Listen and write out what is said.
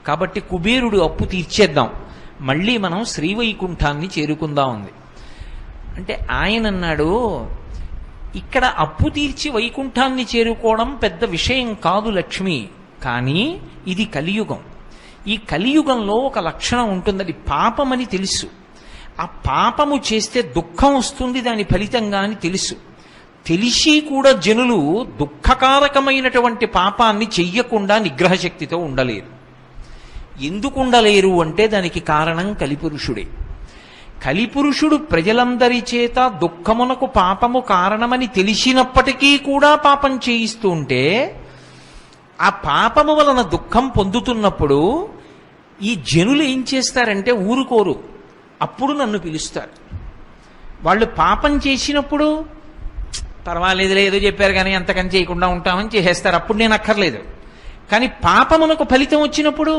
కాబట్టి కుబేరుడు అప్పు తీర్చేద్దాం, మళ్ళీ మనం శ్రీవైకుంఠాన్ని చేరుకుందాం ఉంది. అంటే ఆయన అన్నాడు, ఇక్కడ అప్పు తీర్చి వైకుంఠాన్ని చేరుకోవడం పెద్ద విషయం కాదు లక్ష్మి, కానీ ఇది కలియుగం. ఈ కలియుగంలో ఒక లక్షణం ఉంటుంది, అది పాపమని తెలుసు. ఆ పాపము చేస్తే దుఃఖం వస్తుంది దాని ఫలితంగా అని తెలుసు. తెలిసి కూడా జనులు దుఃఖకారకమైనటువంటి పాపాన్ని చెయ్యకుండా నిగ్రహశక్తితో ఉండలేరు. ఎందుకు ఉండలేరు అంటే దానికి కారణం కలిపురుషుడే. కలిపురుషుడు ప్రజలందరి చేత దుఃఖమునకు పాపము కారణమని తెలిసినప్పటికీ కూడా పాపం చేయిస్తూ ఉంటే, ఆ పాపము వలన దుఃఖం పొందుతున్నప్పుడు ఈ జనులు ఏం చేస్తారంటే ఊరుకోరు, అప్పుడు నన్ను పిలుస్తారు. వాళ్ళు పాపం చేసినప్పుడు పర్వాలేదులే ఏదో చెప్పారు కానీ అంతకని చేయకుండా ఉంటామని చేసేస్తారు, అప్పుడు నేను అక్కర్లేదు. కానీ పాపమునకు ఫలితం వచ్చినప్పుడు